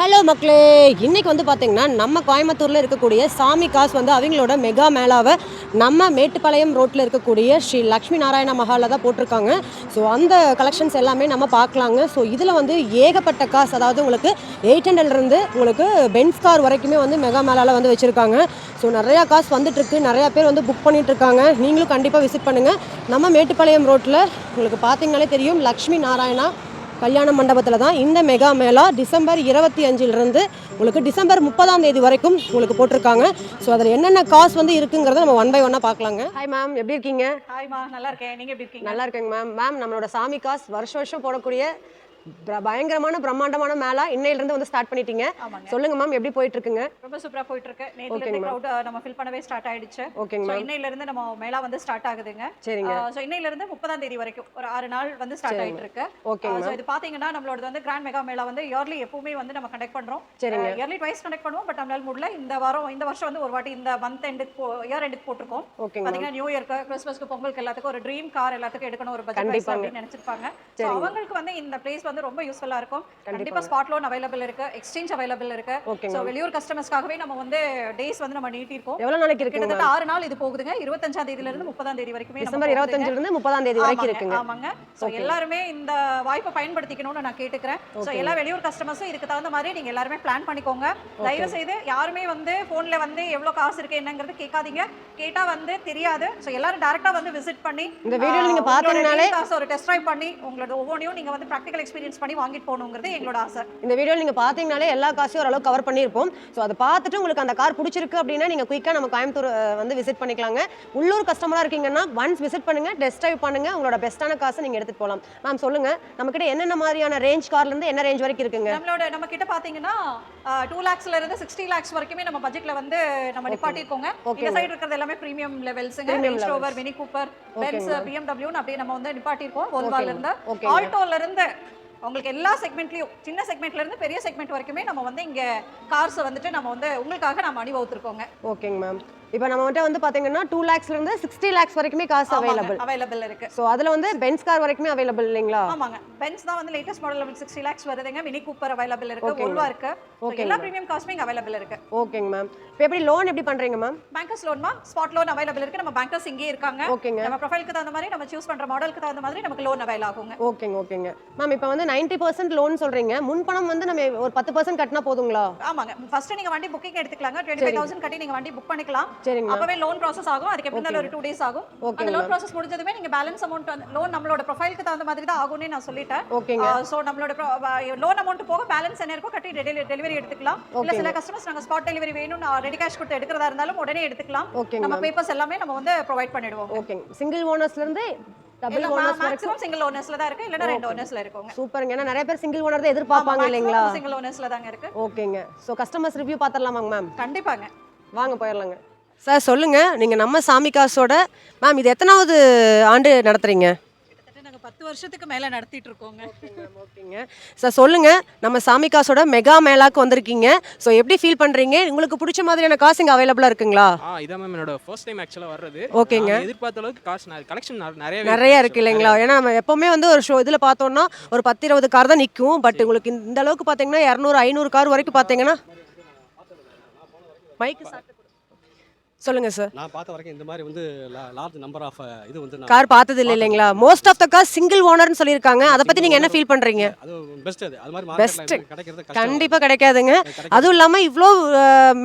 Hello மக்களே, இன்றைக்கி வந்து பார்த்திங்கன்னா நம்ம கோயம்புத்தூரில் இருக்கக்கூடிய சாமி காஸ் வந்து அவங்களோட மெகா மேளாவை நம்ம மேட்டுப்பாளையம் ரோட்டில் இருக்கக்கூடிய ஸ்ரீ லக்ஷ்மி நாராயண மஹாலில் தான் போட்டிருக்காங்க. ஸோ அந்த கலெக்ஷன்ஸ் எல்லாமே நம்ம பார்க்கலாங்க. ஸோ இதில் வந்து ஏகப்பட்ட காஸ், அதாவது உங்களுக்கு 800லேருந்து உங்களுக்கு பென்ஸ் கார் வரைக்குமே வந்து மெகா மேளாவில் வந்து வச்சுருக்காங்க. ஸோ நிறையா காசு வந்துட்டுருக்கு, நிறையா பேர் வந்து புக் பண்ணிகிட்ருக்காங்க. நீங்களும் கண்டிப்பாக விசிட் பண்ணுங்கள். நம்ம மேட்டுப்பாளையம் ரோட்டில் உங்களுக்கு பார்த்தீங்கனாலே தெரியும், லக்ஷ்மி நாராயணா கல்யாண மண்டபத்தில் தான் இந்த மெகா மேளா டிசம்பர் 25லிருந்து உங்களுக்கு டிசம்பர் 30ஆம் தேதி வரைக்கும் உங்களுக்கு போட்டிருக்காங்க. ஸோ அதில் என்னென்ன காசு வந்து இருக்குங்கிறத நம்ம ஒன் பை ஒன்னாக பார்க்கலாங்க. ஹாய் மேம், எப்படி இருக்கீங்க? ஹாய்மா, நல்லா இருக்கேன். நீங்கள் எப்படி இருக்கீங்க? நல்லா இருக்கேங்க மேம். மேம், நம்மளோட சாமி காஸ் வருஷம் போடக்கூடிய பயங்கரமான பிரம்மாண்டமான மேளா இன்னையிலிருந்து வந்து ஸ்டார்ட் பண்ணிட்டீங்க. சொல்லுங்க மேம், எப்படி போயிட்டு இருக்குங்க? ரொம்ப சூப்பரா போயிட்டு இருக்கு. நேத்துல கிரவுட் நம்ம ஃபில் பண்ணவே ஸ்டார்ட் ஆயிடுச்சு. ஓகேங்க மேம். இன்னையில இருந்து நம்ம மேளா வந்து ஸ்டார்ட் ஆகுதுங்க. சரிங்க. சோ இன்னையில இருந்து 30ஆம் தேதி வரைக்கும் ஒரு 6 நாள் வந்து ஸ்டார்ட் ஆயிட்டு இருக்கு. ஓகேங்க. சோ இது பாத்தீங்கன்னா நம்மளோட வந்து கிராண்ட் மெகா மேளா வந்து இயர்லி எப்பவுமே வந்து நம்ம கண்டக்ட் பண்றோம். சரிங்க. இயர்லி ட்வைஸ் கண்டக்ட் பண்ணுவோம். பட் நம்மளால முடியல. இந்த வருஷம் வந்து ஒரு வாட்டி இந்த மந்த் எண்டுக்கு இயர் எண்டுக்கு போட்டுருக்கோம். பாத்தீங்கன்னா நியூ இயர்க்கு, கிறிஸ்மஸ்க்கு, பொங்கலுக்கு எல்லாத்துக்கும் ஒரு ட்ரீம் கார் எல்லாத்துக்கும் எடுக்கணும் ஒரு பட்ஜெட் அப்படின்னு நினைச்சிருப்பாங்க. சோ அவங்களுக்கு வந்து இந்த பிளேஸ் வந்து ரொம்ப யூஸ்ஃபுல்லா இருக்கும். கண்டிப்பா ஸ்பாட் லோன் அவைலபிள் இருக்கு, எக்ஸ்சேஞ்ச் அவைலபிள் இருக்கு. சோ வெளியூர் கஸ்டமர்ஸ்க்காகவே நம்ம வந்து டேஸ் வந்து நம்ம நீட்டி இருக்கோம். எவ்வளவு நாளைக்கு இருக்கு? கிட்டத்தட்ட 6 நாள் இது போகுதுங்க. 25ஆம் தேதியில இருந்து 30ஆம் தேதி வரைக்கும், டிசம்பர் 25லிருந்து 30ஆம் தேதி வரைக்கும் இருக்குங்க. ஆமாங்க. சோ எல்லாரும் இந்த வாய்ப்பை பயன்படுத்திக்கணும்னு நான் கேட்டுக்கிறேன். சோ எல்லா வெளியூர் கஸ்டமர்ஸும் இதுக்கு தகுந்த மாதிரி நீங்க எல்லாரும் பிளான் பண்ணிக்கோங்க. தயவு செய்து யாருமே வந்து போன்ல வந்து எவ்வளவு காசு இருக்கு என்னங்கிறது கேட்காதீங்க. கேட்டா வந்து தெரியாது. சோ எல்லாரும் டைரக்டா வந்து விசிட் பண்ணி இந்த வீடியோ நீங்க பாத்தீங்கனாலே ஒரு டெஸ்ட் டிரைவ் பண்ணி உங்களோட ஒவ்வொன்றையும் நீங்க வந்து பிராக்டிகல் எக்ஸ்பீரியன்ஸ் பண்ணி வாங்கிட்டு போகணுங்கிறது எங்களோட ஆசை. இந்த வீடியோ நீங்க பாத்தீங்கனாலே எல்லா காசையும் ஓரளவு கவர் பண்ணியிருப்போம். ஸோ அதை பார்த்துட்டு உங்களுக்கு அந்த கார் பிடிச்சிருக்கு அப்படின்னா நீங்க குயிக்காக நம்ம கோயம்புத்தூர் வந்து விசிட் பண்ணிக்கலாங்க. உள்ளூர் கஸ்டமராக இருக்கீங்கன்னா ஒன்ஸ் விசிட் பண்ணுங்க, டெஸ்ட் டிரைவ் பண்ணுங்க, உங்களோட பெஸ்ட்டான காசை நீங்க எடுத்துட்டு போகலாம். மேம் சொல்லுங்க, நம்ம கிட்ட என்னென்ன மாதிரியான ரேஞ்ச் கார்ல இருந்து என்ன ரேஞ்ச் வரைக்கும் இருக்குங்க? நம்ம கிட்ட பாத்தீங்கன்னா 2 lakhsல இருந்து 60 lakhs வரைக்குமே நம்ம பட்ஜெட்ல வந்து நம்ம நிப்பாட்டிருக்கோங்க. இந்த சைடு இருக்கிறது எல்லாமே பிரீமியம் லெவல்ஸ்ங்க. Range Rover, Mini Cooper, Benz, BMW அப்படியே நம்ம வந்து நிப்பாட்டிருக்கோம். வோல்வோல இருந்து, ஆல்டோல இருந்து உங்களுக்கு எல்லா செக்மெண்ட்லயும், சின்ன செக்மெண்ட்ல இருந்து பெரிய செக்மெண்ட் வரைக்குமே நம்ம வந்து இங்க கார்ஸ் வந்துட்டு நம்ம வந்து உங்களுக்காக நம்ம அனுபவித்திருக்கோங்க. ஓகேங்க மேம். இப்போ நம்ம வந்து பாத்தீங்கன்னா 2 lakhsல இருந்து 60 lakhs வரைக்குமே காசு அவைலபிள் இருக்கு. சோ அதுல வந்து பென்ஸ் கார் வரைக்குமே அவைலபிள் இல்லீங்களா? ஆமாங்க. பென்ஸ் தான் வந்து லேட்டஸ்ட் மாடல் 60 lakhs வருதுங்க. மினி கூப்பர் அவைலபிள் இருக்கு, வோல்வோ இருக்கு. எல்லா பிரீமியம் கார்ஸுமே இங்க அவைலபிள் இருக்கு. ஓகேங்க மேம். இப்போ எப்படி லோன் எப்படி பண்றீங்க மேம்? பேங்கர்ஸ் லோன்மா, ஸ்பாட் லோன் அவைலபிள் இருக்கு. நம்ம பேங்கர்ஸ் இங்கே இருக்காங்க. நம்ம ப்ரொஃபைலுக்கு தகுந்த மாதிரி, நம்ம சூஸ் பண்ற மாடலுக்கு தகுந்த மாதிரி நமக்கு லோன் அவைல் ஆகுங்க. ஓகேங்க மேம். இப்போ வந்து 90% லோன் சொல்றீங்க. முன் பணம் வந்து நம்ம ஒரு 10% கட்டினா போதுங்களா? ஆமாங்க. ஃபர்ஸ்ட் நீங்க வண்டி புக்கிங் எடுத்துக்கலாங்க. 25,000 கட்டி நீங்க வண்டி புக் பண்ணிக்கலாம். அப்பவே லோன் ப்ராசஸ் ஆகும். அதுக்கு எப்படினாலும் ஒரு 2 days ஆகும். அந்த லோன் ப்ராசஸ் முடிஞ்சதுமே நீங்க பேலன்ஸ் அமௌண்ட் வந்து லோன் நம்மளோட ப்ரொஃபைலுக்கு தகுந்த மாதிரி தான் ஆகும்னே நான் சொல்லிட்டேன். சோ நம்மளோட லோன் அமௌண்ட் போக பேலன்ஸ் என்ன இருக்கோ கட்டி டெலிவரி எடுத்துக்கலாம். இல்ல சில கஸ்டமர்ஸ் நாங்க ஸ்பாட் டெலிவரி வேணும், ரெடி கேஷ் கொடுத்து எடுக்கிறதா இருந்தாலும் உடனே எடுத்துக்கலாம். நம்ம பேப்பர்ஸ் எல்லாமே நம்ம வந்து ப்ரொவைட் பண்ணிடுவோம். ஓகேங்க. சிங்கிள் ஓனர்ஸ்ல இருந்து டபுள் ஓனர்ஸ் மேக்ஸிமம் சிங்கிள் ஓனர்ஸ்ல தான் இருக்கு, இல்லனா ரெண்டு ஓனர்ஸ்ல இருக்குங்க. சூப்பர்ங்க. ஏன்னா நிறைய பேர் சிங்கிள் ஓனர் தான் எதிர்பார்ப்பாங்க இல்லீங்களா? சிங்கிள் ஓனர்ஸ்ல தாங்க இருக்கு. ஓகேங்க. சோ கஸ்டமர்ஸ் ரிவ்யூ பாத்தறலாமாங்க மேம்? கண்டிப்பாங்க. வாங்க போயிரலாங்க. சார் சொல்லுங்க, நீங்க நம்ம சாமி காசோட மேம் இது எத்தனாவது ஆண்டு நடத்துறீங்க? கிட்டத்தட்ட நாங்க 10 வருஷத்துக்கு மேல நடத்திட்டு இருக்கோங்க. ஓகேங்க சார். சொல்லுங்க, நம்ம சாமி காசோட மெகா மேளாக்கு வந்திருக்கீங்க. ஸோ எப்படி ஃபீல் பண்றீங்க? உங்களுக்கு பிடிச்ச மாதிரியான காசு இங்க அவைலபிளா இருக்குங்களா? இதான் மேம் என்னோட ஃபர்ஸ்ட் டைம் ஆக்சுவலா வர்றது. ஓகேங்க. எதிர்பார்த்த அளவுக்கு காசு கலெக்ஷன் நிறைய இருக்கு இல்லைங்களா? ஏன்னா நம்ம எப்பவுமே வந்து ஒரு ஷோ இதில் பார்த்தோம்னா ஒரு 10-20 கார் தான் நிற்கும். பட் உங்களுக்கு இந்த அளவுக்கு பார்த்தீங்கன்னா 200-500 கார் வரைக்கும் பார்த்தீங்கன்னா மைக்கு சொல்லுங்க சார். நான் பார்த்த வரைக்கும் இந்த மாதிரி வந்து லார்ஜ் நம்பர் ஆஃப் இது வந்து கார் பார்த்தது இல்லைங்களா? Most of the car single ஓனர்னு சொல்லியிருக்காங்க. அதை பத்தி நீங்க என்ன ஃபீல் பண்றீங்க? அது பெஸ்ட். அது மாதிரி மார்க்கெட்ல கிடைக்கிறது கஷ்டம். கண்டிப்பா கிடைக்காதுங்க. அதுவும் இல்லாம இவ்ளோ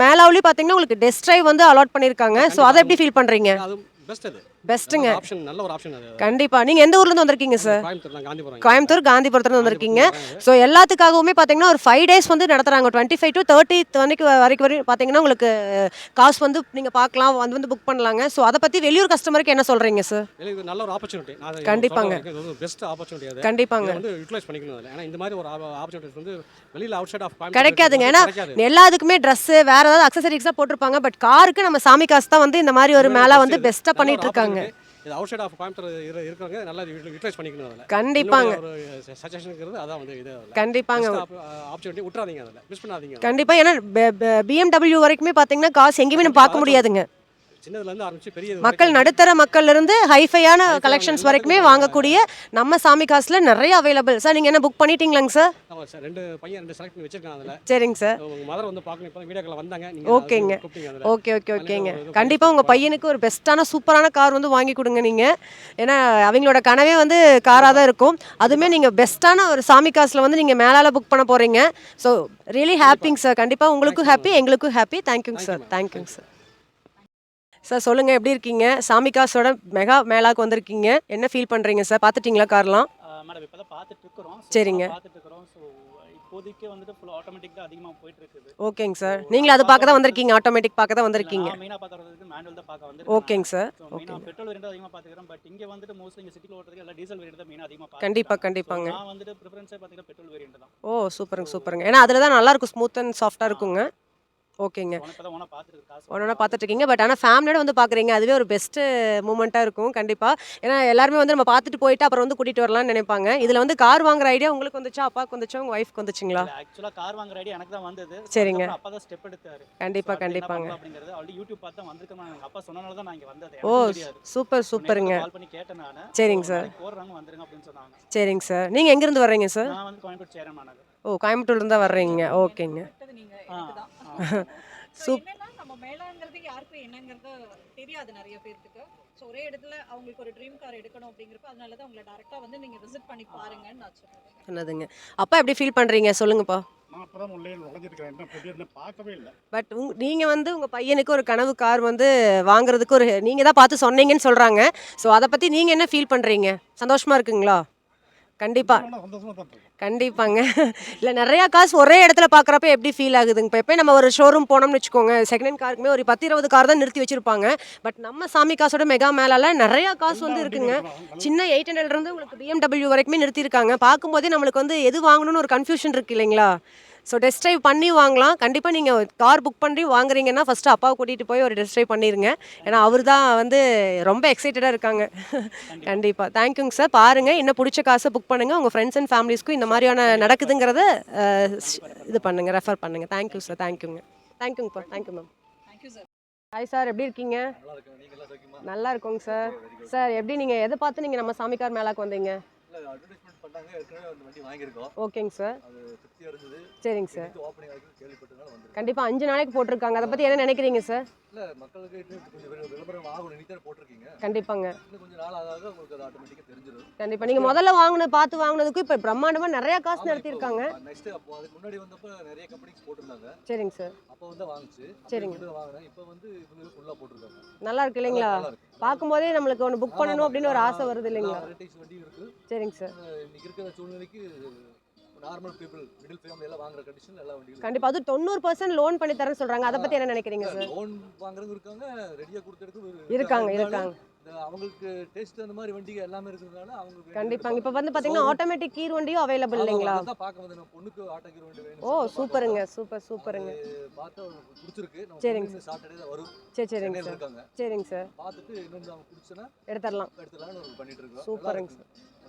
மேலாவுலயே பாத்தீங்கன்னா உங்களுக்கு டெஸ்ட் டிரைவ் வந்து அலாட் பண்ணிருக்காங்க. சோ அதை எப்படி ஃபீல் பண்றீங்க? அது பெஸ்ட். அது பெஸ்ட்டுங்க. ஆப்ஷன், நல்ல ஒரு ஆப்ஷன் அது. கண்டிப்பா. நீங்க எந்த ஊர்ல இருந்து வந்திருக்கீங்க சார்? கோயம்புத்தூர் காந்திபுரத்துல இருந்து வந்திருக்கீங்க. சோ எல்லாத்துக்காகவுமே பாத்தீங்கன்னா ஒரு 5 days வந்து நடத்துறாங்க. 25 to 30 வரைக்கும் பாத்தீங்கன்னா உங்களுக்கு காசு வந்து நீங்க பார்க்கலாம், வந்து புக் பண்ணலாங்க. சோ அதை பத்தி வெளியூர் கஸ்டமருக்கு என்ன சொல்றீங்க சார்? இது நல்ல ஒரு ஆப்பர்சூனிட்டி. கண்டிப்பாங்க. பெஸ்ட் ஆப்பர்சூனிட்டி அது. கண்டிப்பாங்க. வந்து யூட்டிலைஸ் பண்ணிக்கணும். ஏன்னா இந்த மாதிரி ஒரு ஆப்பர்சூனிட்டி வந்து வெளியில அவுட் சைட் ஆஃப் கிடைக்காதுங்க. ஏன்னா எல்லாத்துக்குமே ட்ரெஸ் வேற ஏதாவது அக்சசரிஸ் தான் போட்டிருப்பாங்க. பட் காருக்கு நம்ம சாமி காசு தான் வந்து இந்த மாதிரி ஒரு மேலா வந்து பெஸ்ட்டா பண்ணிட்டு இருக்காங்க. இது அவுட் சைட் ஆஃப் கோயம்புத்தூர் இருக்கறவங்க நல்லா யூட்டிலைஸ் பண்ணிக்கணும். அதுல கண்டிப்பாங்க. ஒரு சஜஷன்ங்கிறது அதான் வந்து இது. கண்டிப்பாங்க. ஆப்பர்சூனிட்டி விட்டுறாதீங்க, அதுல மிஸ் பண்ணாதீங்க. கண்டிப்பா. ஏன்னா BMW வரைக்குமே பாத்தீங்கன்னா காசு எங்கேயுமே நம்ம பார்க்க முடியாதுங்க. சின்னதுலேருந்து ஆரம்பிச்சு பெரிய மக்கள் நடுத்தர மக்கள்ல இருந்து ஹைஃபையான கலெக்ஷன்ஸ் வரைக்குமே வாங்கக்கூடிய நம்ம சாமி காசுல நிறைய அவைலபிள். சார் நீங்கள் என்ன புக் பண்ணிட்டீங்களாங்க சார்? ஆமாம் சார், 2 பையன் 2 செலக்ட் பண்ணி வச்சிருக்காங்க. அதில் சரிங்க சார். உங்கள் மதர் வந்து பார்க்கணும், இப்போ வீடியோ கால் வந்தாங்க. ஓகேங்க. நீங்கள் ஓகேங்க. கண்டிப்பாக உங்கள் பையனுக்கு ஒரு பெஸ்ட்டான சூப்பரான கார் வந்து வாங்கி கொடுங்க நீங்கள். ஏன்னா அவங்களோட கனவே வந்து காராக தான் இருக்கும். அதுவுமே நீங்கள் பெஸ்ட்டான ஒரு சாமி காசில் வந்து நீங்கள் மேலால் புக் பண்ண போகிறீங்க. ஸோ ரியலி ஹாப்பிங்க சார். கண்டிப்பாக உங்களுக்கும் ஹாப்பி, எங்களுக்கும் ஹாப்பி. தேங்க்யூங்க சார். தேங்க்யூங்க சார். சார் சொல்லுங்கள், எப்படி இருக்கீங்க? சாமி காசோட மெகா மேலாக்கு வந்திருக்கீங்க, என்ன ஃபீல் பண்ணுறீங்க சார்? பார்த்துட்டிங்களா கார்லாம்? மேடம் இப்போ தான் பார்த்துட்டு இருக்கிறோம். சரிங்க. ஸோ இப்போதைக்கு வந்துட்டு ஃபுல் ஆட்டோமேட்டிக் தான் அதிகமாக போயிட்டு இருக்குது. ஓகேங்க சார். நீங்களும் அதை பார்க்க தான் வந்திருக்கீங்க, ஆட்டோமேட்டிக் பார்க்க தான் வந்திருக்கீங்க. மெயினாக பார்க்கறதுக்கு மேனுவல் தான் பார்க்க வந்து. ஓகேங்க சார். மெயினாக பெட்ரோல் வேரியண்ட் அதிகமாக பார்த்துக்கிறோம். பட் இங்கே வந்துட்டு மோஸ்ட்லி இங்கே சிட்டியில் ஓட்டுறதுக்கு எல்லாம் டீசல் வேரியண்ட் தான் மெயினாக அதிகமாக பார்க்க. கண்டிப்பாங்க. நான் வந்துட்டு ப்ரிஃபரன்ஸே பார்த்தீங்கன்னா பெட்ரோல் வேரியண்ட் தான். ஓ சூப்பருங்க. ஏன்னா அதில் தான் நல்லாயிருக்கும், ஸ்மூத் அண்ட் சாஃப்டாக இருக்குங்க. ஓகேங்க. ஒன்றா பார்த்துட்டு இருக்கீங்க. பட் ஆனால் ஃபேமிலியோட வந்து பார்க்குறீங்க, அதுவே ஒரு பெஸ்ட்டு மூமெண்ட்டாக இருக்கும் கண்டிப்பாக. ஏன்னா எல்லாருமே வந்து நம்ம பார்த்துட்டு போயிட்டு அப்புறம் வந்து கூட்டிகிட்டு வரலாம்னு நினைப்பாங்க. இதில் வந்து கார் வாங்குற ஐடியா உங்களுக்கு வந்துச்சா, அப்பாவுக்கு வந்துச்சா, உங்கள் ஒய்ஃப்க்கு வந்துச்சுங்களா? ஆக்சுவலாக கார் வாங்குற ஐடியா எனக்கு தான் வந்தது. சரிங்க. அப்பா தான் ஸ்டெப் எடுத்தாரு. கண்டிப்பாங்க. அப்படிங்கிறது ஆல்ரெடி யூடியூப் பார்த்து தான் வந்திருக்கேன். எங்கள் அப்பா சொன்னனால தான் நான் இங்கே வந்தது. ஓ சூப்பருங்க. கால் பண்ணி கேட்டேன் நான். சரிங்க சார். போடுறாங்க வந்துருங்க அப்படின்னு சொன்னாங்க. சரிங்க சார். நீங்கள் எங்கேருந்து வர்றீங்க சார்? நான் வந்து கோயம்புத்தூர் சேரன் மாநகர். ஓ கோயம்புத்தூர்லேருந்து தான் வர்றீங்க. ஓகேங்க. என்னன்னா நம்ம மேலாங்கிறது யாருக்கும் என்னங்கிறது தெரியாது நிறைய பேருக்கு. ஸோ ஒரே இடத்துல அவங்களுக்கு ஒரு ட்ரீம் கார் எடுக்கணும் அப்படிங்கிறப்ப அதனால தான் உங்களை டேரெக்டாக வந்து நீங்கள் விசிட் பண்ணி பாருங்கன்னு நான் சொல்லுவேன். சொன்னதுங்க. அப்பா எப்படி ஃபீல் பண்ணுறீங்க சொல்லுங்கப்பா? நான் அப்போ தான் உள்ளே நுழைஞ்சிருக்கிறேன், என்ன புதிய பார்க்கவே இல்லை. பட் நீங்கள் வந்து உங்கள் பையனுக்கு ஒரு கனவு கார் வந்து வாங்குறதுக்கு ஒரு நீங்கள் தான் பார்த்து சொன்னீங்கன்னு சொல்கிறாங்க. ஸோ அதை பற்றி நீங்கள் என்ன ஃபீல் பண்ணுறீங்க? சந்தோஷமாக இருக்குங்களா? சந்தோஷமாக தான் இருக்கும். கண்டிப்பாங்க. இல்லை நிறையா காசு ஒரே இடத்துல பார்க்குறப்ப எப்படி ஃபீல் ஆகுதுங்க? இப்போ எப்போ நம்ம ஒரு ஷோரூம் போனோம்னு வச்சுக்கோங்க, செகண்ட் ஹேண்ட் காருக்குமே ஒரு 10-20 கார் தான் நிறுத்தி வச்சுருப்பாங்க. பட் நம்ம சாமி காசோட மெகா மேலால நிறையா காசு வந்து இருக்குங்க. சின்ன 800 உங்களுக்கு BMW வரைக்குமே நிறுத்தியிருக்காங்க. பார்க்கும்போதே நம்மளுக்கு வந்து எது வாங்கணும்னு ஒரு கன்ஃபியூஷன் இருக்குது இல்லைங்களா? ஸோ டெஸ்ட் ட்ரைவ் பண்ணி வாங்கலாம். கண்டிப்பாக நீங்கள் கார் புக் பண்ணி வாங்குறீங்கன்னா ஃபஸ்ட்டு அப்பாவை கூட்டிகிட்டு போய் ஒரு டெஸ்ட் ட்ரைவ் பண்ணிடுங்க. ஏன்னா அவர் தான் வந்து ரொம்ப எக்ஸைட்டடாக இருக்காங்க. கண்டிப்பாக. தேங்க்யூங்க சார். பாருங்கள், இன்னும் பிடிச்ச காசை புக் பண்ணுங்கள். உங்கள் ஃப்ரெண்ட்ஸ் அண்ட் ஃபேமிலிஸ்க்கும் இந்த மாதிரியான நடக்குதுங்கிறத இது பண்ணுங்கள், ரெஃபர் பண்ணுங்கள். Thank you sir. தேங்க்யூங்கப்பா. Thank you ma'am. Thank you sir. Hi sir, எப்படி இருக்கீங்க? நல்லா இருக்கோங்க சார். சார் எப்படி நீங்கள் எதை பார்த்து நீங்கள் நம்ம சாமி கார் மேலாக்கு வந்தீங்க? அட்வர்டைஸ்மெண்ட் பண்ணாங்க, ஏற்கனவே அந்த வண்டி வாங்கியிருக்கோம். ஓகேங்க சார். அது திருப்தியாக இருந்தது. சரிங்க சார். ஓப்பனிங் ஆகிருக்கு கேள்விப்பட்டதுனால வந்து கண்டிப்பாக 5 நாளைக்கு போட்டிருக்காங்க. அதை பற்றி என்ன நினைக்கிறீங்க சார்? இல்லை, மக்களுக்கு இன்னும் கொஞ்சம் விளம்பரம் ஆகணும். இன்னைக்கு தான் போட்டிருக்கீங்க. கண்டிப்பாங்க. இன்னும் கொஞ்சம் நாள் ஆக உங்களுக்கு அது ஆட்டோமேட்டிக்காக தெரிஞ்சிடும். கண்டிப்பாக. நீங்கள் முதல்ல பார்த்து வாங்கினதுக்கும் இப்போ பிரம்மாண்டமாக நிறையா காசு நடத்தியிருக்காங்க. நெக்ஸ்ட் அப்போ அதுக்கு முன்னாடி வந்தப்போ நிறைய கம்பெனிஸ் போட்டிருந்தாங்க. சரிங்க சார். அப்போ வந்து வாங்குச்சு. சரிங்க. வாங்கினேன். இப்போ வந்து இவங்க ஃபுல்லாக போட்டிருக்காங்க. நல்லா இருக்கு இல்லைங்களா? பார்க்கும்போதே நம்மளுக்கு ஒன்று புக் பண்ணணும் அப்படின்னு ஒரு ஆசை வருது இல்லைங்களா? வெரைட்டிஸ் வண்டி இருக்கு. சரிங்க சார். இன்னைக்கு இருக்கிற சூழ்நிலைக்கு நார்மல் பீப்புள், மிடில் ஃபேமிலி எல்லாம் வாங்குற கண்டிஷன் எல்லா வண்டியும் கண்டிப்பாக. அது 90% லோன் பண்ணி தரேன்னு சொல்கிறாங்க. அதை பற்றி என்ன நினைக்கிறீங்க சார்? லோன் வாங்குறவங்க இருக்காங்க, ரெடியாக கொடுத்துருக்கு இருக்காங்க. அவங்களுக்கு டேஸ்ட் அந்த மாதிரி வண்டிங்க எல்லாமே இருக்கிறதுனால அவங்க கண்டிப்பாங்க. இப்போ வந்து பார்த்தீங்கன்னா ஆட்டோமேட்டிக் கீர் வண்டியும் அவைலபிள் இல்லைங்களா? அதான் பார்க்க வந்து நம்ம பொண்ணுக்கு ஆட்டோ கீர் வண்டி வேணும். ஓ சூப்பருங்க. சூப்பருங்க. பார்த்தா பிடிச்சிருக்கு. நம்ம சரிங்க பொண்ணு சாட்டர்டே தான் வரும். சரிங்க சார். இருக்காங்க. சரிங்க சார். பார்த்துட்டு இன்னொன்று அவங்க பிடிச்சனா எடுத்துடலாம்னு பண்ணிட்டு இருக்கோம். சூப்பருங்க சார்.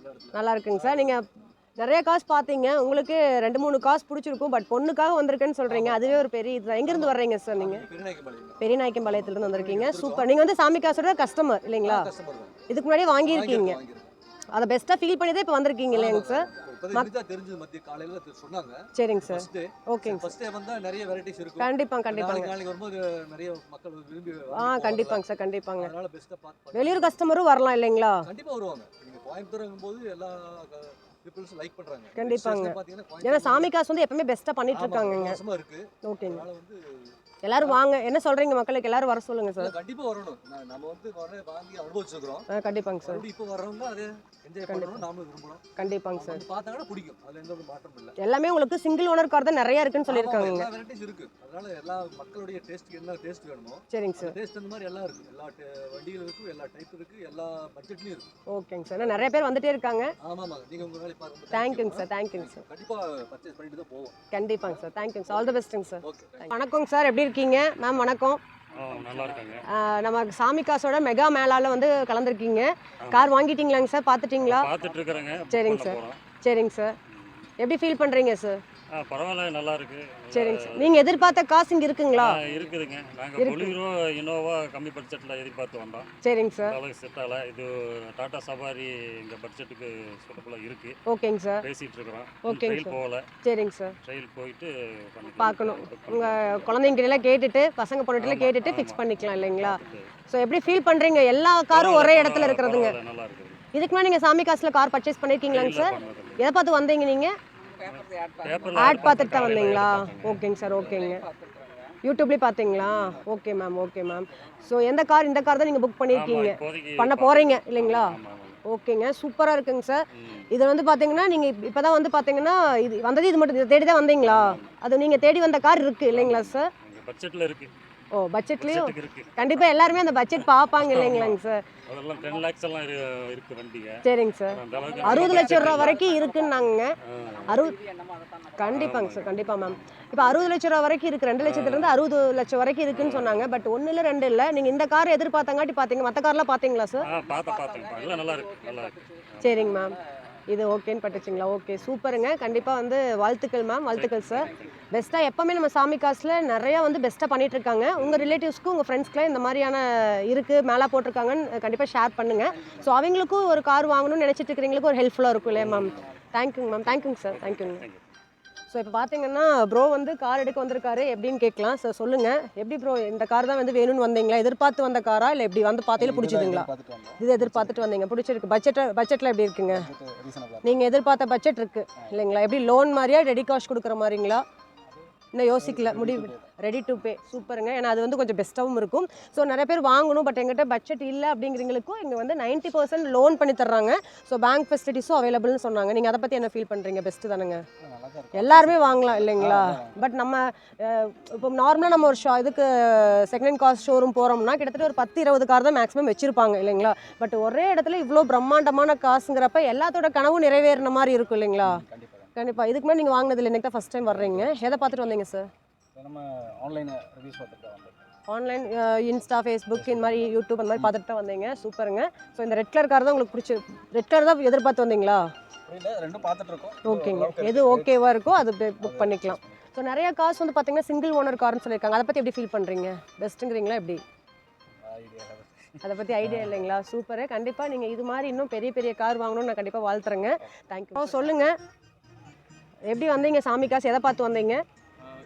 நல்லா இருக்குங்க சார். நீங்கள் நிறைய காசு பார்த்தீங்க, உங்களுக்கு 2-3 காசு பிடிச்சிருக்கும். பட் பொண்ணுக்காக வந்திருக்கேன்னு சொல்கிறீங்க, அதுவே ஒரு பெரிய இதுதான். எங்கேருந்து வர்றீங்க சார்? நீங்கள் பெரியநாயக்கம்பாளையத்துலேருந்து வந்திருக்கீங்க. சூப்பர். நீங்கள் வந்து சாமி காசோட கஸ்டமர் இல்லைங்களா? இதுக்கு முன்னாடி வாங்கியிருக்கீங்க. அதை பெஸ்ட்டாக ஃபீல் பண்ணி தான் இப்போ வந்திருக்கீங்க இல்லைங்க சார்? தெரிஞ்சது மத்திய காலையில சொன்னாங்க. சரிங்க சார். ஓகேங்க. ஃபர்ஸ்ட் டே வந்தா நிறைய வெரைட்டிஸ் இருக்கும். கண்டிப்பாங்க. நாளைக்கு வரும்போது நிறைய மக்கள் விரும்பி கண்டிப்பாங்க சார். கண்டிப்பாங்க. அதனால பெஸ்ட்டா பார்த்து வெளியூர் கஸ்டமரும் வரலாம் இல்லைங்களா? கண்டிப்பா வருவாங்க. நீங்க கோயம்புத்தூர்ங்கும்போது எல்லா பீப்புள்ஸ் லைக் பண்றாங்க. கண்டிப்பாங்க. ஏன்னா சாமி காசு வந்து எப்பவுமே பெஸ்ட்டாக பண்ணிட்டு இருக்காங்க. ஓகேங்க. எல்லாரும் வாங்க. என்ன சொல்றீங்க மக்களுக்கு? எல்லாரும் வர சொல்லுங்க சார். கண்டிப்பா வரணும். நம்ம வந்து வாங்கி அனுபவிச்சிருக்கோம். கண்டிப்பாங்க சார். இப்போ வரவங்க அதை என்ஜாய் பண்ணணும், நாம விரும்புறோம். கண்டிப்பாங்க சார். பார்த்தாங்கன்னா பிடிக்கும். அதுல எந்த ஒரு மாற்றம் இல்ல. எல்லாமே உங்களுக்கு சிங்கிள் ஓனர் கார் தான் நிறைய இருக்குன்னு சொல்லிருக்காங்க. எல்லா வெரைட்டிஸ் இருக்கு. அதனால எல்லா மக்களுடைய டேஸ்ட்க்கு என்ன டேஸ்ட் வேணுமோ சரிங்க சார். டேஸ்ட் அந்த மாதிரி எல்லாம் இருக்கு. எல்லா வண்டிகள் இருக்கு, எல்லா டைப் இருக்கு, எல்லா பட்ஜெட்லயும் இருக்கு. ஓகேங்க சார். நிறைய பேர் வந்துட்டே இருக்காங்க. ஆமாமா. நீங்க உங்க வேலைய பாருங்க. தேங்க்யூங்க சார். கண்டிப்பா பர்ச்சேஸ் பண்ணிட்டு தான் போவோம். கண்டிப்பாங்க சார். தேங்க்யூங்க சார். ஆல் தி பெஸ்ட்ங்க சார். வணக்கங்க சார். எப்படி இருக்கீங்க? மேம் வணக்கம். நல்லா இருக்காங்க. நம்ம சாமி காசோட மெகா மேலால வந்து கலந்துருக்கீங்க. Car வாங்கிட்டீங்களாங்க sir? பார்த்துட்டீங்களா? பார்த்துட்டு இருக்கிறேங்க. சரிங்க சார். எப்படி ஃபீல் பண்ணுறீங்க சார்? பரவாயில்ல, நல்லா இருக்கு. சரிங்க சார். நீங்கள் எதிர்பார்த்த காசு இங்கே இருக்குங்களா? இருக்குதுங்க. நாங்கள் பொலிரோ இனோவா கம்மி பட்ஜெட்டில் எதிர்பார்த்து வந்தோம். சரிங்க சார். அளவுக்கு செட் ஆகல. இது டாடா சஃபாரி இந்த பட்ஜெட்டுக்கு சூட்டபுளாக இருக்கு. ஓகேங்க சார். பேசிட்டு இருக்கிறோம். ஓகேங்க ட்ரெயில் சார். போகல. சரிங்க சார். ட்ரெயில் போயிட்டு பார்க்கணும். உங்கள் குழந்தைங்கிட்டலாம் கேட்டுட்டு பசங்க பொண்ணுகிட்டலாம் கேட்டுட்டு ஃபிக்ஸ் பண்ணிக்கலாம் இல்லைங்களா? ஸோ எப்படி ஃபீல் பண்ணுறீங்க? எல்லா காரும் ஒரே இடத்துல இருக்கிறதுங்க. நல்லா இருக்குது. இதுக்கு முன்னாடி நீங்கள் சாமி காசில் கார் பர்ச்சேஸ் பண்ணியிருக்கீங்களாங்க சார்? எதை பார்த்து வந்தீங்க நீங்கள்? ஆட் பார்த்துட்டு தான் வந்தீங்களா? ஓகேங்க சார். ஓகேங்க. யூடியூப்லேயே பார்த்தீங்களா? Okay ma'am. Okay ma'am. So எந்த கார்? இந்த கார் தான் நீங்கள் புக் பண்ணியிருக்கீங்க, பண்ண போகிறீங்க இல்லைங்களா? ஓகேங்க. சூப்பராக இருக்குங்க சார். இது வந்து பார்த்தீங்கன்னா நீங்கள் இப்போ தான் வந்து பார்த்தீங்கன்னா இது வந்தது இது மட்டும் தேடி தான் வந்தீங்களா? அது நீங்கள் தேடி வந்த கார் இருக்குது இல்லைங்களா சார்? பட்ஜெட்டில் இருக்குது. ஓ, பட்ஜெட்லேயும் கண்டிப்பாக எல்லாருமே அந்த பட்ஜெட் பார்ப்பாங்க இல்லைங்களாங்க சார்? அதெல்லாம் 10 lakhs எல்லாம் இருக்கு வண்டிங்க. சரிங்க சார். 60 லட்சம் ரூபா வரைக்கும் இருக்குன்னாங்க. 60 கண்டிப்பாங்க சார். கண்டிப்பாக மேம். இப்போ 60 லட்ச ரூபா வரைக்கும் இருக்குது. 2 லட்சத்துலேருந்து 60 லட்சம் வரைக்கும் இருக்குன்னு சொன்னாங்க. பட் 1 இல்லை 2 இல்லை, நீங்கள் இந்த கார் எதிர்பார்த்தங்காட்டி பார்த்தீங்க. மற்ற கார்லாம் பார்த்தீங்களா சார்? பார்த்தேன். எல்லாம் நல்லா இருக்கு. நல்லா இருக்கு. சரிங்க மேம். இது ஓகேன்னு பட்டுச்சுங்களா? ஓகே, சூப்பருங்க. கண்டிப்பாக வந்து வாழ்த்துக்கள் மேம். வாழ்த்துக்கள் சார். பெஸ்ட்டாக எப்போவுமே நம்ம சாமி காசில் நிறையா வந்து பெஸ்ட்டாக பண்ணிகிட்ருக்காங்க. உங்கள் ரிலேட்டிவ்ஸ்க்கும் உங்கள் ஃப்ரெண்ட்ஸ்க்குலாம் இந்த மாதிரியான இருக்குது மேலே போட்டிருக்காங்கன்னு கண்டிப்பாக ஷேர் பண்ணுங்கள். ஸோ அவங்களுக்கும் ஒரு கார் வாங்கணும்னு நினச்சிட்டு இருக்கிறவங்களுக்கு ஒரு ஹெல்ப்ஃபுல்லாக இருக்கும் இல்லையா மேம்? தேங்க்யூங்க மேம். தேங்க்யூங்க சார். தேங்க்யூங்க. ஸோ இப்போ பார்த்தீங்கன்னா ப்ரோ வந்து கார் எடுக்க வந்திருக்காரு. எப்படின்னு கேட்கலாம். சார் சொல்லுங்கள், எப்படி ப்ரோ இந்த கார் தான் வந்து வேணும்னு வந்தீங்களா? எதிர்பார்த்து வந்த காரா இல்லை எப்படி வந்து பார்த்தையில பிடிச்சதுங்களா? இது எதிர்பார்த்துட்டு வந்தீங்க, பிடிச்சிருக்கு. பட்ஜெட்டில் எப்படி இருக்குங்க? நீங்கள் எதிர்பார்த்த பட்ஜெட் இருக்குது இல்லைங்களா? எப்படி லோன் மாதிரியா ரெடி காஷ் கொடுக்குற மாதிரிங்களா? இன்னும் யோசிக்கல, முடிவு ரெடி டு பே. சூப்பருங்க. ஏன்னா அது வந்து கொஞ்சம் பெஸ்ட்டாகவும் இருக்கும். ஸோ நிறைய பேர் வாங்கணும் பட் எங்கிட்ட பட்ஜெட் இல்லை அப்படிங்கிறவங்களுக்கும் இங்கே வந்து 90% லோன் பண்ணி தர்றாங்க. ஸோ பேங்க் ஃபெசிலிட்டிஸும் அவைலபிள்னு சொன்னாங்க. நீங்கள் அதை பற்றி என்ன ஃபீல் பண்ணுறீங்க? பெஸ்ட்டு தானுங்க, எல்லாருமே வாங்கலாம் இல்லைங்களா? பட் நம்ம இப்போ நார்மலாக நம்ம ஒரு இதுக்கு செகண்ட் ஹேண்ட் கார் ஷோரூம் போகிறோம்னா கிட்டத்தட்ட ஒரு 10-20 கார் தான் மேக்ஸிமம் வச்சுருப்பாங்க இல்லைங்களா? பட் ஒரே இடத்துல இவ்வளோ பிரம்மாண்டமான காசுங்கிறப்ப எல்லாத்தோட கனவும் நிறைவேறின மாதிரி இருக்கும் இல்லைங்களா? கண்டிப்பாக. இதுக்கு முன்னாடி நீங்கள் வாங்கினதில்லை, எனக்கு தான் ஃபஸ்ட் டைம் வர்றீங்க. எதை பார்த்துட்டு வந்தீங்க சார்? நம்ம ஆன்லைன் ரிவ்யூஸ் பார்த்துட்டு தான் வந்தோம். ஆன்லைன் இன்ஸ்டா, ஃபேஸ்புக், இந்த மாதிரி யூடியூப் அந்த மாதிரி பார்த்துட்டு தான் வந்தீங்க. சூப்பருங்க. ஸோ இந்த ரெட் கலர் கார் தான் உங்களுக்கு பிடிச்சி, ரெட் கலர் தான் எதிர்பார்த்து வந்தீங்களா? ரெண்டும் பார்த்துட்டு இருக்கோம். ஓகேங்க. எது ஓகேவாக இருக்கோ அது புக் பண்ணிக்கலாம். ஸோ நிறைய காசு வந்து பார்த்தீங்கன்னா சிங்கிள் ஓனர் கார்னு சொல்லியிருக்காங்க. அதை பற்றி எப்படி ஃபீல் பண்ணுறீங்க? பெஸ்ட்டுங்கிறீங்களா எப்படி? அதை பற்றி ஐடியா இல்லைங்களா? சூப்பரு. கண்டிப்பாக நீங்கள் இது மாதிரி இன்னும் பெரிய பெரிய கார் வாங்கணும்னு நான் கண்டிப்பாக வாழ்த்துறேங்க. தேங்க்யூ. சொல்லுங்கள், எப்படி வந்தீங்க சாமி காசு? எதை பார்த்து வந்தீங்க?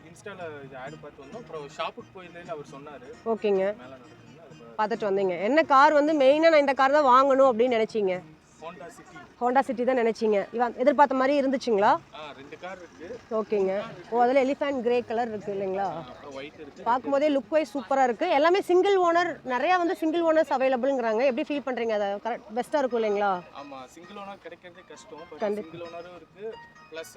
இன்ஸ்டாவில் இது ஆட் பார்த்து வந்தோம். அப்புறம் ஷாப்புக்கு போயிருந்தேன்னு அவர் சொன்னார். ஓகேங்க. மேலே நடக்குதுன்னு பார்த்துட்டு வந்தீங்க. என்ன கார் வந்து மெயினாக நான் இந்த கார் தான் வாங்கணும் அப்படின்னு நினச்சிங்க? ஹோண்டா சிட்டி தான் நினச்சிங்க. இவன் எதிர்பார்த்த மாதிரி இருந்துச்சுங்களா? 2 கார் இருக்கு. ஓகேங்க. ஓ, அதில் எலிஃபேண்ட் கிரே கலர் இருக்குது இல்லைங்களா? ஒயிட் இருக்கு. பார்க்கும்போதே லுக் வைஸ் சூப்பராக இருக்குது. எல்லாமே சிங்கிள் ஓனர், நிறையா வந்து சிங்கிள் ஓனர்ஸ் அவைலபிள்ங்கிறாங்க. எப்படி ஃபீல் பண்ணுறீங்க? அதை கரெக்ட் பெஸ்ட்டாக இருக்கும் இல்லைங்களா? ஆமாம், சிங்கிள் ஓனர் கிடைக்கிறதே கஷ்டம். பட் சிங்கிள் ஓனரும் இருக்குது. ப்ளஸ்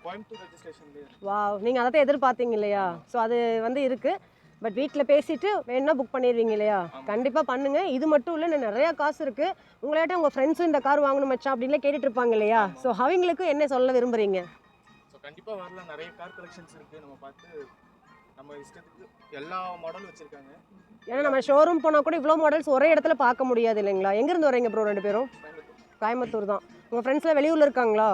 கோயம்புத்தூர் ரெஜிஸ்ட்ரேஷன்லேயே. வா, நீங்கள் அதை தான் எதிர்பார்த்தீங்க இல்லையா? ஸோ அது வந்து இருக்குது. பட் வீட்டில் பேசிட்டு வேணும்னா புக் பண்ணிடுவீங்க இல்லையா? கண்டிப்பாக பண்ணுங்கள். இது மட்டும் இல்லை, இன்னும் நிறையா காசு இருக்குது. உங்களாட்ட உங்கள் ஃப்ரெண்ட்ஸும் இந்த கார் வாங்கணும் மச்சான் அப்படின்லாம் கேட்டுட்டு இருப்பாங்க இல்லையா? ஸோ அவங்களுக்கு என்ன சொல்ல விரும்புகிறீங்க? ஸோ கண்டிப்பாக வரலாம். நிறைய கார் கலெக்ஷன்ஸ் இருக்குது. நம்ம பார்த்து நம்ம இஷ்டத்துக்கு எல்லா மாடலும் வச்சுருக்காங்க. ஏன்னா நம்ம ஷோரூம் போனால் கூட இவ்வளோ மாடல்ஸ் ஒரே இடத்துல பார்க்க முடியாது இல்லைங்களா? எங்கேருந்து வரீங்க ப்ரோ 2 பேரும்? கோயம்புத்தூர் தான். உங்கள் ஃப்ரெண்ட்ஸ்லாம் வெளியூரில் இருக்காங்களா?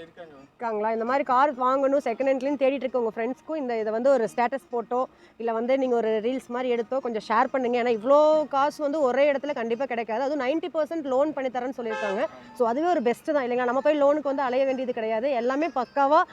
இருக்காங்களா? இந்த மாதிரி கார் வாங்கணும் செகண்ட் ஹேண்ட்லேயும் தேடிட்டு இருக்க உங்கள் ஃப்ரெண்ட்ஸ்க்கும் இதை வந்து ஒரு ஸ்டேட்டஸ் போட்டோ இல்லை வந்து நீங்கள் ஒரு ரீல்ஸ் மாதிரி எடுத்தோ கொஞ்சம் ஷேர் பண்ணுங்கள். ஏன்னா இவ்வளோ காசு வந்து ஒரே இடத்துல கண்டிப்பாக கிடைக்காது. அதுவும் 90% லோன் பண்ணி தரேன்னு சொல்லியிருக்காங்க. ஸோ அதுவே ஒரு பெஸ்ட்டு தான் இல்லைங்களா? நம்ம போய் லோனுக்கு வந்து அலைய வேண்டியது கிடையாது. எல்லாமே பக்காவாக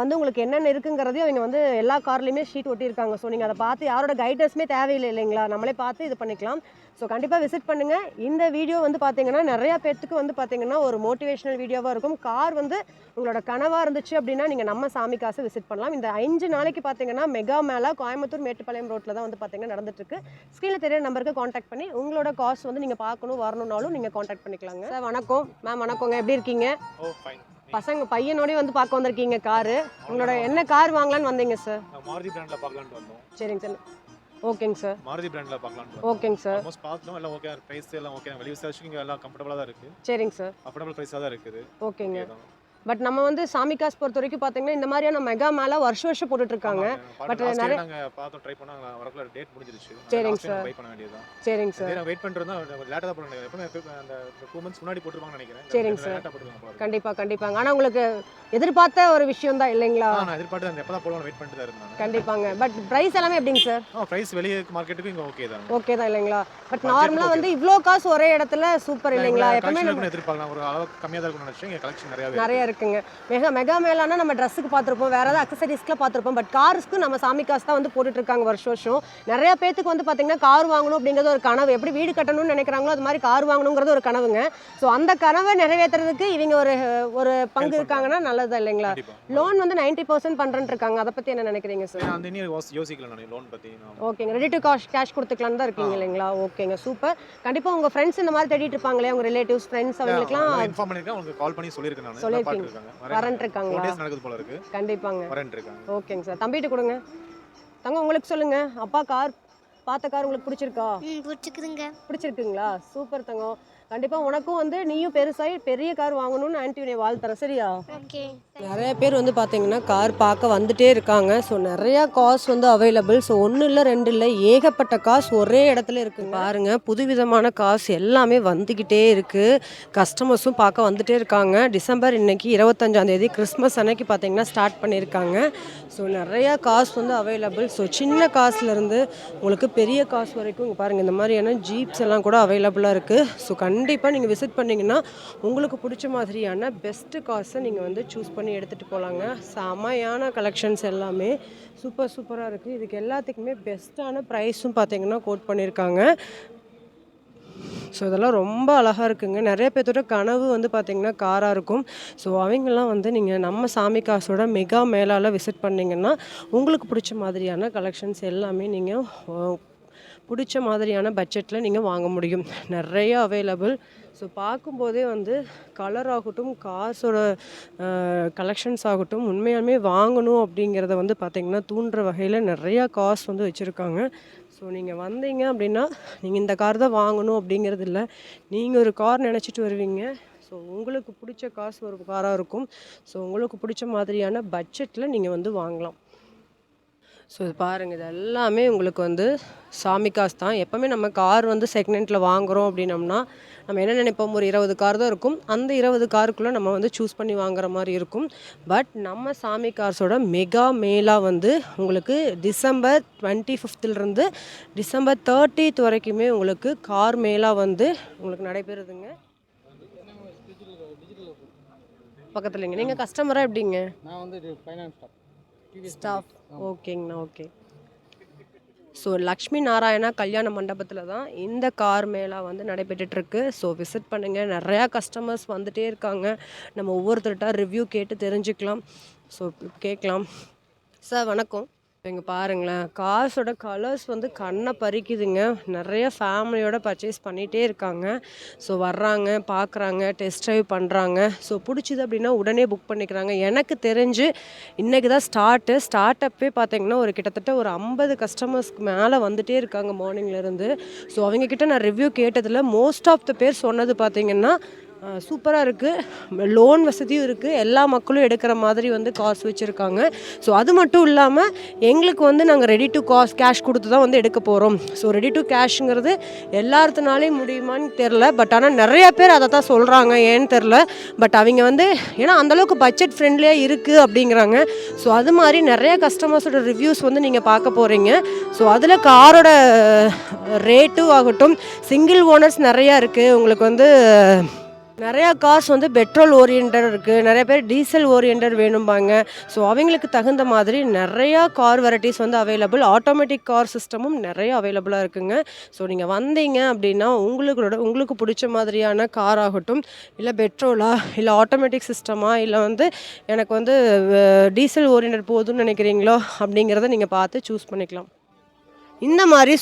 வந்து உங்களுக்கு என்னென்ன இருக்குங்கிறதையும் அவங்க வந்து எல்லா கார்லேயுமே ஷீட் ஒட்டியிருக்காங்க. ஸோ நீங்கள் அதை பார்த்து யாரோட கைடன்ஸுமே தேவையில்லை இல்லைங்களா? நம்மளே பார்த்து இது பண்ணிக்கலாம். ஸோ கண்டிப்பாக விசிட் பண்ணுங்கள். இந்த வீடியோ வந்து பார்த்தீங்கன்னா நிறையா பேர்த்துக்கு வந்து பார்த்தீங்கன்னா ஒரு மோட்டிவேஷனல் வீடியோவாக இருக்கும். கார் வந்து உங்களோட கனவாக இருந்துச்சு அப்படின்னா நீங்கள் நம்ம சாமி காசு விசிட் பண்ணலாம். இந்த 5 நாளைக்கு பார்த்தீங்கன்னா மெகா மேலா கோயம்புத்தூர் மேட்டுப்பாளையம் ரோட்டில் தான் வந்து பார்த்தீங்கன்னா நடந்துட்டுருக்கு. ஸ்க்ரீனில் தெரிய நம்பருக்கு காண்டாக்ட் பண்ணி உங்களோட காசு வந்து நீங்கள் பார்க்கணும் வரணுன்னாலும் நீங்கள் காண்டாக்ட் பண்ணிக்கலாங்க. சார் வணக்கம். மேம் வணக்கங்க. எப்படி இருக்கீங்க? பசங்க பையனோடய வந்து பார்க்க வந்திருக்கீங்க காரு. உங்களோட என்ன கார் வாங்கலான்னு வந்தீங்க சார்? மாருதி பிராண்ட்ல பார்க்கலாம்னு வந்தோம். சரிங்க சார். ஓகேங்க சார். மாருதி பிராண்ட்ல பார்க்கலாம்னு. ஓகேங்க சார். ஆல்மோஸ்ட் பார்த்தோம், எல்லாம் ஓகே, பிரைஸ் எல்லாம் ஓகே. வெளிய விசாரிச்சு இங்க எல்லாம் கம்ஃபர்ட்டபிளா தான் இருக்கு. சரிங்க சார். அஃபோர்டபிள் பிரைஸா தான் இருக்குது. ஓகேங்க. பட் நம்ம வந்து சாமி காசு பொறுத்த வரைக்கும் பார்த்தீங்கன்னா இந்த மாதிரியான மெகா மேலே வருஷம் போட்டுட்டு இருக்காங்க. பட் நிறைய நாங்க பார்த்தோம், ட்ரை பண்ணோம், வரக்குள்ள டேட் முடிஞ்சிருச்சு. சரிங்க சார். வெயிட் பண்ண வேண்டியதுதான். சரிங்க சார். நான் வெயிட் பண்ணிட்டு இருந்தா லேட்டா தான் போறேன். எப்பவுமே அந்த 2 months முன்னாடி போட்டுருவாங்கன்னு நினைக்கிறேன். சரிங்க சார். லேட்டா போட்டுருவாங்க. கண்டிப்பாங்க. ஆனால் உங்களுக்கு எதிர்பார்த்த ஒரு விஷயம் தான் இல்லைங்களா? நான் எதிர்பார்த்து அந்த எப்பதான் போடுவாங்க வெயிட் பண்ணிட்டு தான் இருந்தேன். கண்டிப்பாங்க. பட் பிரைஸ் எல்லாமே எப்படிங்க சார்? பிரைஸ் வெளியே மார்க்கெட்டுக்கு இங்க ஓகே தான். ஓகே தான் இல்லைங்களா? பட் நார்மலாக வந்து இவ்வளோ காசு ஒரே இடத்துல சூப்பர் இல்லைங்களா? எப்பவுமே நம்ம எதிர்பார்க்கலாம், ஒரு அளவு கம்மியாக தான் இருக்கும்னு நினைச்சேன். இங்க கலெக்ஷன் நிறைய இருக்குங்க. மெகா மேலானா நம்ம ட்ரெஸ்ஸுக்கு பார்த்துருப்போம், வேற ஏதாவது அக்சசரிஸ்க்குலாம் பார்த்துருப்போம். பட் கார்ஸ்க்கு நம்ம சாமி காசு தான் வந்து போட்டுட்டு இருக்காங்க வருஷம். நிறைய பேத்துக்கு வந்து பார்த்தீங்கன்னா கார் வாங்கணும் அப்படிங்கிறது ஒரு கனவு. எப்படி வீடு கட்டணும்னு நினைக்கிறாங்களோ அது மாதிரி கார் வாங்கணுங்கிறது ஒரு கனவுங்க. ஸோ அந்த கனவை நிறைவேற்றுறதுக்கு இவங்க ஒரு பங்கு இருக்காங்கன்னா நல்லதா இல்லைங்களா? லோன் வந்து 90% பண்ணுறேன்னு இருக்காங்க. அதை பற்றி என்ன நினைக்கிறீங்க சார்? அந்த இன்னும் யோசிக்கல நான் லோன் பற்றி. ஓகேங்க. ரெடி டு கேஷ் கொடுத்துக்கலாம் தான் இருக்கீங்க இல்லைங்களா? ஓகேங்க, சூப்பர். கண்டிப்பாக உங்கள் ஃப்ரெண்ட்ஸ் இந்த மாதிரி தேடிட்டு இருப்பாங்களே, உங்கள் ரிலேட்டிவ்ஸ் ஃப்ரெண்ட்ஸ் அவங்களுக்குலாம் இன்ஃபார்ம் பண்ணிருக்கேன். உங்களுக்கு கால் பண்ணி சொல்லியிருக்கேன். நான் சொல்லியிருக்கீங்க. வரேன்ட்டு இருக்காங்களா? 4 days நடக்குது போல இருக்கு. கண்டிப்பாங்க. வரேன்ட்டு இருக்காங்க. ஓகேங்க சார். தம்பிட்டு கொடுங்க. தங்க உங்களுக்கு சொல்லுங்க, அப்பா கார் பார்த்த கார் உங்களுக்கு பிடிச்சிருக்கா? பிடிச்சிருக்குங்களா? சூப்பர் தங்கம். கண்டிப்பாக உனக்கும் வந்து நீயும் பெருசாகி பெரிய கார் வாங்கணும்னு ஆன்ட்டி உன்னை வாழ்த்துறேன், சரியா? ஓகே. நிறைய பேர் வந்து பார்த்தீங்கன்னா கார் பார்க்க வந்துட்டே இருக்காங்க. ஸோ நிறையா காஸ் வந்து அவைலபிள். ஸோ 1 இல்லை 2 இல்லை, ஏகப்பட்ட காஸ் ஒரே இடத்துல இருக்குங்க. பாருங்க, புதுவிதமான காஸ் எல்லாமே வந்துக்கிட்டே இருக்குது. கஸ்டமர்ஸும் பார்க்க வந்துட்டே இருக்காங்க. டிசம்பர் இன்னைக்கு 25ஆம் தேதி கிறிஸ்மஸ் அன்னைக்கு பார்த்தீங்கன்னா ஸ்டார்ட் பண்ணியிருக்காங்க. ஸோ நிறையா காஸ் வந்து அவைலபிள். ஸோ சின்ன காசுலேருந்து உங்களுக்கு பெரிய காசு வரைக்கும் இங்கே பாருங்கள், இந்த மாதிரியான ஜீப்ஸ் எல்லாம் கூட அவைலபிளாக இருக்குது. ஸோ கண்டிப்பாக நீங்கள் விசிட் பண்ணிங்கன்னா உங்களுக்கு பிடிச்ச மாதிரியான பெஸ்ட்டு காசை நீங்கள் வந்து சூஸ் பண்ணி எடுத்துகிட்டு போகலாங்க. செமையான கலெக்ஷன்ஸ் எல்லாமே சூப்பராக இருக்குது. இதுக்கு எல்லாத்துக்குமே பெஸ்ட்டான ப்ரைஸும் பார்த்தீங்கன்னா கோட் பண்ணியிருக்காங்க. ஸோ இதெல்லாம் ரொம்ப அழகாக இருக்குங்க. நிறைய பேர்த்தோட கனவு வந்து பார்த்திங்கன்னா காராக இருக்கும். ஸோ அவங்கெல்லாம் வந்து நீங்கள் நம்ம சாமி காசோட மெகா மேலால் விசிட் பண்ணிங்கன்னா உங்களுக்கு பிடிச்ச மாதிரியான கலெக்ஷன்ஸ் எல்லாமே நீங்கள் பிடிச்ச மாதிரியான பட்ஜெட்டில் நீங்கள் வாங்க முடியும். நிறைய அவைலபிள். ஸோ பார்க்கும்போதே வந்து கலர் ஆகட்டும், காசோட கலெக்ஷன்ஸ் ஆகட்டும், உண்மையாலுமே வாங்கணும் அப்படிங்கிறத வந்து பார்த்திங்கன்னா தூண்டுற வகையில் நிறையா காசு வந்து வச்சுருக்காங்க. ஸோ நீங்கள் வந்தீங்க அப்படின்னா நீங்கள் இந்த கார் தான் வாங்கணும் அப்படிங்கிறது இல்லை, நீங்கள் ஒரு கார் நினச்சிட்டு வருவீங்க. ஸோ உங்களுக்கு பிடிச்ச காசு ஒரு காராக இருக்கும். ஸோ உங்களுக்கு பிடிச்ச மாதிரியான பட்ஜெட்டில் நீங்கள் வந்து வாங்கலாம். ஸோ இது பாருங்கள், இது எல்லாமே உங்களுக்கு வந்து சாமி காசு தான். எப்போவுமே நம்ம கார் வந்து செகண்ட் ஹேண்டில் வாங்குகிறோம் அப்படின்னம்னா நம்ம என்ன நினைப்போம், ஒரு 20 கார் தான் இருக்கும். அந்த 20 காருக்குள்ளே நம்ம வந்து சூஸ் பண்ணி வாங்குற மாதிரி இருக்கும். பட் நம்ம சாமி கார்ஸோட மெகா மேலாக வந்து உங்களுக்கு டிசம்பர் 25லேருந்து டிசம்பர் 30th வரைக்குமே உங்களுக்கு கார் மேலாக வந்து உங்களுக்கு நடைபெறுதுங்க. பக்கத்துலங்க. நீங்கள் கஸ்டமராக எப்படிங்க? நான் வந்து ஃபைனான்ஸ் ஸ்டாஃப். ஓகேங்கண்ணா, ஓகே. ஸோ லக்ஷ்மி நாராயணா கல்யாண மண்டபத்தில் தான் இந்த கார் மேலா வந்து நடைபெற்றுட்ருக்கு. ஸோ விசிட் பண்ணுங்கள். நிறையா கஸ்டமர்ஸ் வந்துகிட்டே இருக்காங்க. நம்ம ஒவ்வொருத்தர்கிட்ட ரிவ்யூ கேட்டு தெரிஞ்சுக்கலாம். ஸோ கேட்கலாம். சார் வணக்கம். இங்கே பாருங்களேன், காசோட கலர்ஸ் வந்து கண்ணை பறிக்குதுங்க. நிறைய ஃபேமிலியோட பர்ச்சேஸ் பண்ணிகிட்டே இருக்காங்க. ஸோ வர்றாங்க, பார்க்குறாங்க, டெஸ்ட் ட்ரைவ் பண்ணுறாங்க. ஸோ பிடிச்சிது அப்படின்னா உடனே புக் பண்ணிக்கிறாங்க. எனக்கு தெரிஞ்சு இன்றைக்கி தான் ஸ்டார்ட்-அப்பே பார்த்தீங்கன்னா ஒரு கிட்டத்தட்ட ஒரு 50 கஸ்டமர்ஸ்க்கு மேலே வந்துகிட்டே இருக்காங்க மார்னிங்லேருந்து. ஸோ அவங்கக்கிட்ட நான் ரிவ்யூ கேட்டதில் மோஸ்ட் ஆஃப் த பேர் சொன்னது பார்த்திங்கன்னா சூப்பராக இருக்குது, லோன் வசதியும் இருக்குது, எல்லா மக்களும் எடுக்கிற மாதிரி வந்து காசு வச்சுருக்காங்க. ஸோ அது மட்டும் இல்லாமல் எங்களுக்கு வந்து நாங்கள் ரெடி டு கேஷ் கொடுத்து தான் வந்து எடுக்க போகிறோம். ஸோ ரெடி டு கேஷுங்கிறது எல்லாத்துனாலையும் முடியுமான்னு தெரில. பட் ஆனால் நிறையா பேர் அதை தான் சொல்கிறாங்க, ஏன்னு தெரில. பட் அவங்க வந்து ஏன்னா அந்தளவுக்கு பட்ஜெட் ஃப்ரெண்ட்லியாக இருக்குது அப்படிங்கிறாங்க. ஸோ அது மாதிரி நிறைய கஸ்டமர்ஸோட ரிவ்யூஸ் வந்து நீங்கள் பார்க்க போகிறீங்க. ஸோ அதில் காரோட ரேட்டும் ஆகட்டும், சிங்கிள் ஓனர்ஸ் நிறையா இருக்குது. உங்களுக்கு வந்து நிறையா கார்ஸ் வந்து பெட்ரோல் ஓரியன்டட் இருக்குது, நிறைய பேர் டீசல் ஓரியன்டட் வேணும்பாங்க. ஸோ அவங்களுக்கு தகுந்த மாதிரி நிறையா கார் வெரைட்டிஸ் வந்து அவைலபிள். ஆட்டோமேட்டிக் கார் சிஸ்டமும் நிறைய அவைலபிளாக இருக்குங்க. ஸோ நீங்கள் வந்தீங்க அப்படின்னா உங்களுக்கு பிடிச்ச மாதிரியான கார் ஆகட்டும், இல்லை பெட்ரோலா, இல்லை ஆட்டோமேட்டிக் சிஸ்டமா, இல்லை வந்து எனக்கு வந்து டீசல் ஓரியன்டட் போதும்னு நினைக்கிறீங்களோ அப்படிங்கிறத நீங்கள் பார்த்து சூஸ் பண்ணிக்கலாம். இந்த மாதிரி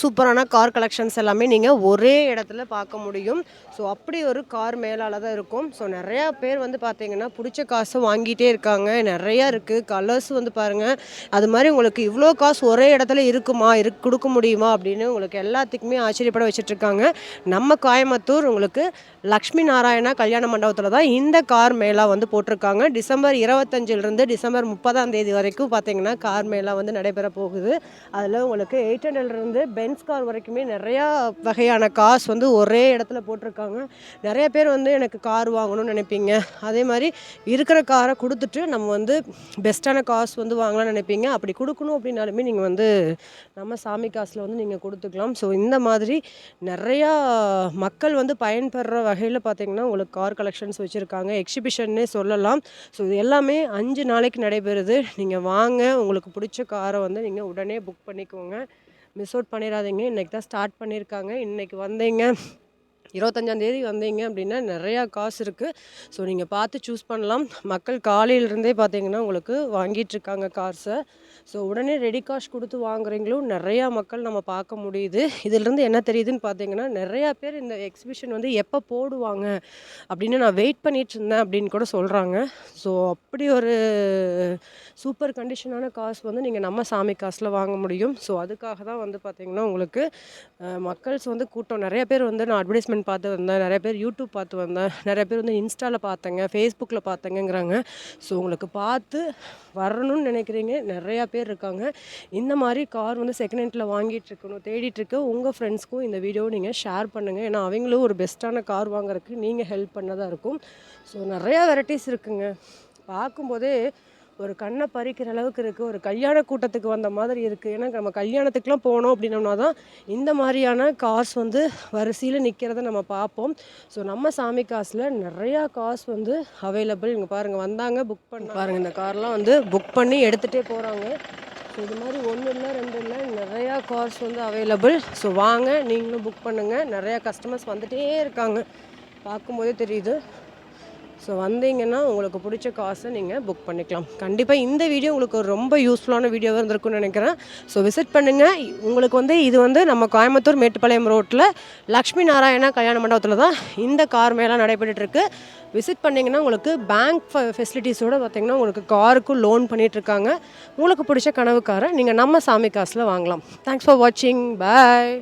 சூப்பரான கார் கலெக்ஷன்ஸ் எல்லாமே நீங்கள் ஒரே இடத்துல பார்க்க முடியும். ஸோ அப்படி ஒரு கார் மேலால் தான் இருக்கும். ஸோ நிறையா பேர் வந்து பார்த்தீங்கன்னா பிடிச்ச காசை வாங்கிட்டே இருக்காங்க. நிறையா இருக்குது கலர்ஸ் வந்து பாருங்கள். அது மாதிரி உங்களுக்கு இவ்வளோ காசு ஒரே இடத்துல இருக்குமா கொடுக்க முடியுமா அப்படின்னு உங்களுக்கு எல்லாத்துக்குமே ஆச்சரியப்பட வச்சிட்ருக்காங்க. நம்ம கோயம்புத்தூர் உங்களுக்கு லக்ஷ்மி நாராயணா கல்யாண மண்டபத்தில் தான் இந்த கார் மேளா வந்து போட்டிருக்காங்க. டிசம்பர் 25 டிசம்பர் 30 வரைக்கும் பார்த்தீங்கன்னா கார் மேளா வந்து நடைபெற போகுது. அதில் உங்களுக்கு 800 பென்ஸ் கார் வரைக்குமே நிறையா வகையான கார்ஸ் வந்து ஒரே இடத்துல போட்டிருக்காங்க. நிறைய பேர் வந்து எனக்கு கார் வாங்கணும்னு நினைப்பீங்க. அதே மாதிரி இருக்கிற காரை கொடுத்துட்டு நம்ம வந்து பெஸ்ட்டான காசு வந்து வாங்கலாம்னு நினைப்பீங்க. அப்படி கொடுக்கணும் அப்படின்னாலுமே நீங்கள் வந்து நம்ம சாமி காசில் வந்து நீங்கள் கொடுத்துக்கலாம். ஸோ இந்த மாதிரி நிறையா மக்கள் வந்து பயன்பெற வகையில் பார்த்தீங்கன்னா உங்களுக்கு கார் கலெக்ஷன்ஸ் வச்சுருக்காங்க. எக்ஸிபிஷன்னே சொல்லலாம். ஸோ இது எல்லாமே 5 நாளைக்கு நடைபெறுது. நீங்கள் வாங்க, உங்களுக்கு பிடிச்ச காரை வந்து நீங்கள் உடனே புக் பண்ணிக்கோங்க. மிஸ் அவுட் பண்ணிடாதீங்க. இன்றைக்கி தான் ஸ்டார்ட் பண்ணியிருக்காங்க. இன்றைக்கி வந்தீங்க 25 வந்தீங்க அப்படின்னா நிறையா காசு இருக்குது. ஸோ நீங்கள் பார்த்து சூஸ் பண்ணலாம். மக்கள் காலையிலேருந்தே பார்த்தீங்கன்னா உங்களுக்கு வாங்கிட்டுருக்காங்க கார்ஸை. ஸோ உடனே ரெடி காஷ் கொடுத்து வாங்குறீங்களும் நிறையா மக்கள் நம்ம பார்க்க முடியுது. இதிலேருந்து என்ன தெரியுதுன்னு பார்த்தீங்கன்னா நிறையா பேர் இந்த எக்ஸிபிஷன் வந்து எப்போ போடுவாங்க அப்படின்னு நான் வெயிட் பண்ணிகிட்டு இருந்தேன் அப்படின்னு கூட சொல்கிறாங்க. ஸோ அப்படி ஒரு சூப்பர் கண்டிஷனான காசு வந்து நீங்கள் நம்ம சாமி காசில் வாங்க முடியும். ஸோ அதுக்காக தான் வந்து பார்த்திங்கன்னா உங்களுக்கு மக்கள்ஸ் வந்து கூட்டம் நிறைய பேர் வந்து நான் அட்வர்டைஸ்மெண்ட் பார்த்து வந்தேன், நிறைய பேர் யூடியூப் பார்த்து வந்தேன், நிறைய பேர் வந்து இன்ஸ்டாவில் பார்த்தேங்க, ஃபேஸ்புக்கில் பார்த்தேங்கிறாங்க. ஸோ உங்களுக்கு பார்த்து வரணும்னு நினைக்கிறீங்க நிறையா பேர் இருக்காங்க. இந்த மாதிரி கார் வந்து செகண்ட் ஹேண்டில் வாங்கிட்டு இருக்கணும் தேடிட்டுருக்கு உங்கள் ஃப்ரெண்ட்ஸ்க்கும் இந்த வீடியோவை நீங்கள் ஷேர் பண்ணுங்கள். ஏன்னா அவங்களும் ஒரு பெஸ்ட்டான கார் வாங்குறதுக்கு நீங்கள் ஹெல்ப் பண்ணதாக இருக்கும். ஸோ நிறையா வெரைட்டிஸ் இருக்குங்க. பார்க்கும்போதே ஒரு கண்ணை பறிக்கிற அளவுக்கு இருக்குது. ஒரு கல்யாண கூட்டத்துக்கு வந்த மாதிரி இருக்குது. ஏன்னா நம்ம கல்யாணத்துக்குலாம் போனோம் அப்படின்னோம்னா தான் இந்த மாதிரியான கார்ஸ் வந்து வரிசையில் நிற்கிறத நம்ம பார்ப்போம். ஸோ நம்ம சாமி காசில் நிறையா கார்ஸ் வந்து அவைலபிள். இங்கே பாருங்கள் வந்தாங்க புக் பண்ண பாருங்கள் இந்த கார்லாம் வந்து புக் பண்ணி எடுத்துகிட்டே போகிறாங்க. ஸோ இது மாதிரி 1 இல்லை 2 இல்லை நிறையா கார்ஸ் வந்து அவைலபிள். ஸோ வாங்க நீங்களும் புக் பண்ணுங்கள். நிறையா கஸ்டமர்ஸ் வந்துகிட்டே இருக்காங்க, பார்க்கும்போதே தெரியுது. ஸோ வந்தீங்கன்னா உங்களுக்கு பிடிச்ச காசை நீங்கள் புக் பண்ணிக்கலாம். கண்டிப்பாக இந்த வீடியோ உங்களுக்கு ஒரு ரொம்ப யூஸ்ஃபுல்லான வீடியோவாக இருந்திருக்குன்னு நினைக்கிறேன். ஸோ விசிட் பண்ணுங்கள். உங்களுக்கு வந்து இது வந்து நம்ம கோயம்புத்தூர் மேட்டுப்பாளையம் ரோட்டில் லக்ஷ்மி நாராயணா கல்யாண மண்டபத்தில் தான் இந்த கார் மேலாம் நடைபெற்றுருக்கு. விசிட் பண்ணிங்கன்னா உங்களுக்கு பேங்க் ஃபெசிலிட்டிஸோடு பார்த்திங்கன்னா உங்களுக்கு காருக்கும் லோன் பண்ணிகிட்ருக்காங்க. உங்களுக்கு பிடிச்ச கனவு காரை நீங்கள் நம்ம சாமி காசில் வாங்கலாம். தேங்க்ஸ் ஃபார் வாட்சிங். பாய்.